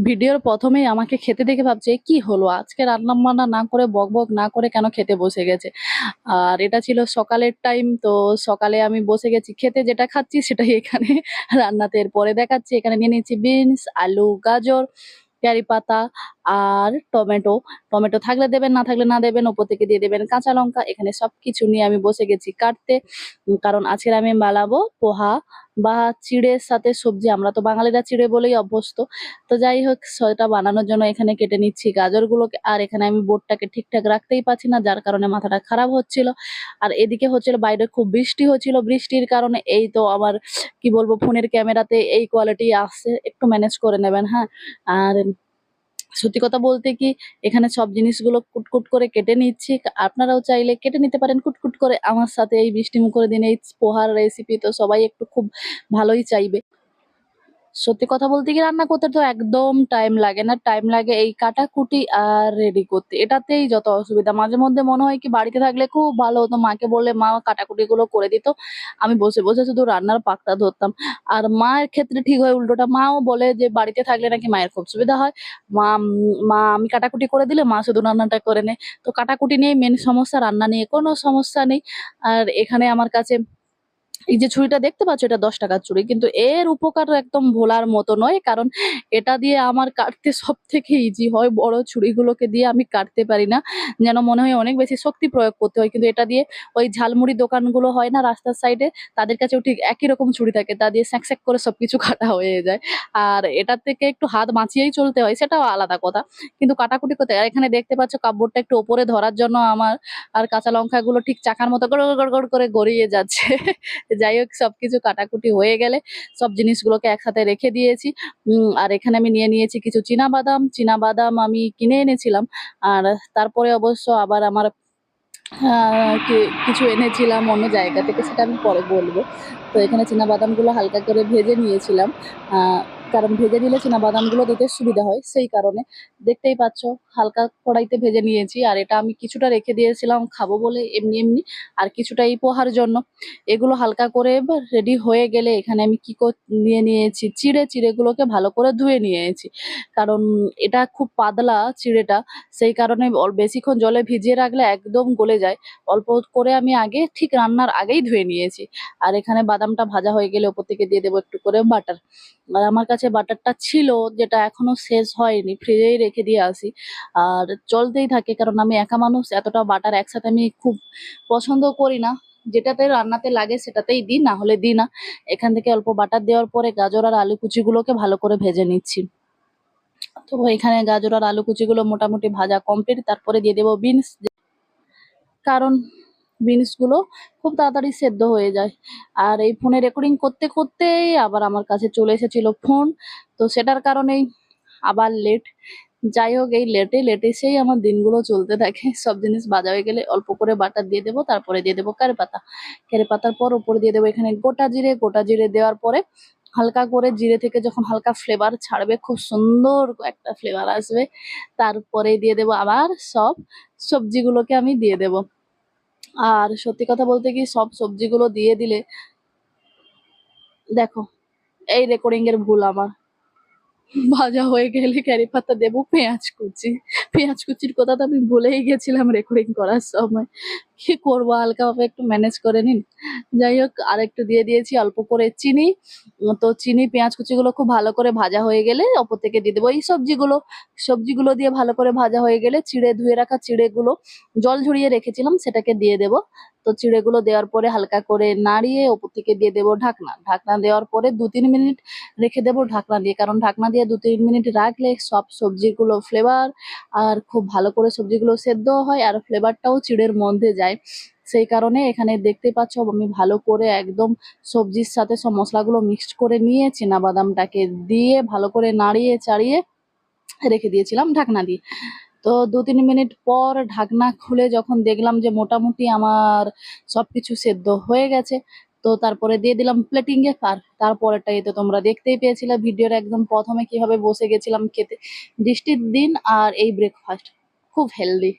ভিডিওর প্রথমেই আমাকে খেতে দেখে ভাবছে কি হলো আজকে রান্না বান্না না করে বক বক না করে কেন খেতে বসে গেছে। আর এটা ছিল সকালের টাইম, তো সকালে আমি বসে গেছি খেতে, যেটা খাচ্ছি সেটাই এখানে রান্নাতে এরপরে দেখাচ্ছি। এখানে নিয়ে নিচ্ছি বিনস, আলু, গাজর, কারি পাতা আর টমেটো। টমেটো থাকলে দেবেন, না থাকলে না দেবেন, ওপর থেকে দিয়ে দেবেন কাঁচা লঙ্কা। এখানে সবকিছু নিয়ে আমি বসে গেছি কাটতে, কারণ আজকে আমি বানাবো পোহা বা চিড়ের সাথে সবজি। আমরা তো বাঙালিরা চিড়ে বলেই অভ্যস্ত। তো যাই হোক, সেটা বানানোর জন্য এখানে কেটে নিচ্ছি গাজরগুলোকে। আর এখানে আমি বোর্ডটাকে ঠিকঠাক রাখতেই পারছি না, যার কারণে মাথাটা খারাপ হচ্ছিল। আর এদিকে হচ্ছিল বাইরে খুব বৃষ্টি হচ্ছিল, বৃষ্টির কারণে এই তো আমার কি বলবো, ফোনের ক্যামেরাতে এই কোয়ালিটি আসছে, একটু ম্যানেজ করে নেবেন, হ্যাঁ। আর সত্যি কথা বলতে কি, এখানে সব জিনিসগুলো কুটকুট করে কেটে নিচ্ছি। আপনারাও চাইলে কেটে নিতে পারেন কুটকুট করে। আমার সাথে এই বৃষ্টিমুখর দিনে এই পোহার রেসিপি তো সবাই একটু খুব ভালোই চাইবে। সত্যি কথা বলতে কি, রান্না করতে তো একদম টাইম লাগে না, টাইম লাগে এই কাটাকুটি আর রেডি করতে, এটাতেই যত অসুবিধা। মাঝে মধ্যে মনে হয় কি বাড়িতে থাকলে খুব ভালো হতো, মাকে বললে মা কাটাকুটি গুলো করে দিত, আমি বসে বসে শুধু রান্নার পাকটা ধরতাম। আর মায়ের ক্ষেত্রে ঠিক হয় উল্টোটা, মাও বলে যে বাড়িতে থাকলে নাকি মায়ের খুব সুবিধা হয়। মা আমি কাটাকুটি করে দিলে মা শুধু রান্নাটা করে নেয়। তো কাটাকুটি নিয়ে মেন সমস্যা, রান্না নিয়ে কোনো সমস্যা নেই। আর এখানে আমার কাছে এই যে ছুরিটা দেখতে পাচ্ছ, এটা ১০ টাকার ছুরি। কিন্তু এর উপকার একদম ভোলার মতো নয়। কারণ এটা দিয়ে আমার কাটতে সবথেকে ইজি হয়। বড় ছুরিগুলোকে দিয়ে আমি কাটতে পারি না। যেন মনে হয় অনেক বেশি শক্তি প্রয়োগ করতে হয়। কিন্তু এটা দিয়ে ওই ঝালমুড়ির দোকানগুলো হয় না রাস্তার সাইডে, তাদের কাছেও ঠিক একই রকম ছুরি থাকে। তা দিয়ে স্যাঁক, স্যাঁক করে সবকিছু কাটা হয়ে যায়। আর এটার থেকে একটু হাত বাঁচিয়েই চলতে হয়, সেটাও আলাদা কথা। কিন্তু কাটাকুটি করতে, আর এখানে দেখতে পাচ্ছ কাপবোর্ডটা একটু ওপরে ধরার জন্য আমার আর কাঁচা লঙ্কাগুলো ঠিক চাকার মতো গড়, গড়, গড়, গড় করে গড়িয়ে যাচ্ছে। যাই হোক, সবকিছু কাটাকুটি হয়ে গেলে সব জিনিসগুলোকে একসাথে রেখে দিয়েছি। আর এখানে আমি নিয়ে নিয়েছি কিছু চীনাবাদাম। চীনাবাদাম আমি কিনে এনেছিলাম। আর তারপরে অবশ্য আবার আমার কিছু এনেছিলাম অন্য জায়গা থেকে, সেটা আমি পরে বলবো। তো এখানে চীনাবাদামগুলো হালকা করে ভেজে নিয়েছিলাম। আ কারণ ভেজে নিলে চীনাবাদামগুলো দিতে সুবিধা হয়, সেই কারণে। দেখতেই পাচ্ছ হালকা কড়াইতে ভেজে নিয়েছি। আর এটা আমি কিছুটা রেখে দিয়েছিলাম খাবো বলে এমনি, এমনি। আর কিছুটা এই পোহার জন্য। এগুলো হালকা করে এবার রেডি হয়ে গেলে এখানে আমি নিয়ে নিয়েছি চিড়ে। চিড়েগুলোকে ভালো করে ধুয়ে নিয়েছি। কারণ এটা খুব পাতলা চিড়েটা, সেই কারণে বেশিক্ষণ জলে ভিজিয়ে রাখলে একদম গলে যায়। অল্প করে আমি আগে ঠিক রান্নার আগেই ধুয়ে নিয়েছি। আর এখানে বাদামটা ভাজা হয়ে গেলে ওপর থেকে দিয়ে দেবো একটু করে বাটার। আর আমার কাছে বাটারটা ছিল, যেটা এখনো শেষ হয়নি, ফ্রিজেই রেখে দিয়ে আসি। আর চলতেই থাকে, কারণ আমি একা মানুষ, এতটা বাটার একসাথে আমি খুব পছন্দ করি না। যেটাতে রান্নাতে লাগে সেটাতেই দিই, না হলে দিই না। এখান থেকে অল্প বাটার দেওয়ার পরে গাজর আর আলু কুচিগুলোকে ভালো করে ভেজে নিচ্ছি। তো এখানে গাজর আর আলু কুচিগুলো মোটামুটি ভাজা কমপ্লিট। তারপরে দিয়ে দেবো বিনস, কারণ বিনস গুলো খুব তাড়াতাড়ি সেদ্ধ হয়ে যায়। আর এই ফোনে রেকর্ডিং করতে করতেই আবার আমার কাছে চলে এসেছিল ফোন, তো সেটার কারণেই আবার লেট। যাই হোক, এই লেটে লেটে সেই আমার দিনগুলো চলতে থাকে। সব জিনিস ভাজা হয়ে গেলে অল্প করে বাটার দিয়ে দেবো, তারপরে দিয়ে দেবো কারি পাতা। কারি পাতার পর উপরে দিয়ে দেবো এখানে গোটা জিরে। গোটা জিরে দেওয়ার পরে হালকা করে, জিরে থেকে যখন হালকা ফ্লেভার ছাড়বে, খুব সুন্দর একটা ফ্লেভার আসবে, তারপরে দিয়ে দেবো আবার সব সবজিগুলোকে আমি দিয়ে দেবো। আর সত্যি কথা বলতে কি, সব সবজিগুলো দিয়ে দিলে, দেখো এই রেকর্ডিং এর ভুল আমার। ভাজা হয়ে গেলে কারি পাতা দেবো, পেঁয়াজ কুচি। পেঁয়াজ কুচির কথা তো আমি ভুলেই গেছিলাম রেকর্ডিং করার সময়। কি করবো, হালকাভাবে একটু ম্যানেজ করে নিন। যাই হোক, আর একটু দিয়ে দিয়েছি অল্প করে চিনি। তো চিনি পেঁয়াজ কুচিগুলো খুব ভালো করে ভাজা হয়ে গেলে ওপর থেকে দিয়ে দেবো এই সবজিগুলো। সবজিগুলো দিয়ে ভালো করে ভাজা হয়ে গেলে চিড়ে, ধুয়ে রাখা চিড়েগুলো জল ঝরিয়ে রেখেছিলাম সেটাকে দিয়ে দেবো। তো চিড়েগুলো দেওয়ার পরে হালকা করে নাড়িয়ে ওপর থেকে দিয়ে দেবো ঢাকনা। ঢাকনা দেওয়ার পরে ২-৩ মিনিট রেখে দেবো ঢাকনা দিয়ে। কারণ ঢাকনা দিয়ে ২-৩ মিনিট রাখলে সব সবজিগুলো ফ্লেভার আর খুব ভালো করে সবজিগুলো সেদ্ধ হয়, আর ফ্লেভারটাও চিড়ের মধ্যে যায়। সেই কারণে এখানে দেখতে পাচ্ছ আমি ভালো করে একদম সবজির সাথে সব মশলাগুলো মিক্সড করে নিয়ে চীনাবাদামটাকে দিয়ে ভালো করে নাড়িয়ে চাড়িয়ে রেখে দিয়েছিলাম ঢাকনা দিয়ে। তো ২-৩ মিনিট পর ঢাকনা খুলে যখন দেখলাম যে মোটামুটি আমার সবকিছু সেদ্ধ হয়ে গেছে, তো তারপরে দিয়ে দিলাম প্লেটিং এ। তারপরেরটাই তো তোমরা দেখতেই পেয়েছিলে ভিডিওর একদম প্রথমে কিভাবে বসে গেছিলাম খেতে। বৃষ্টির দিন আর এই ব্রেকফাস্ট খুব হেলদি।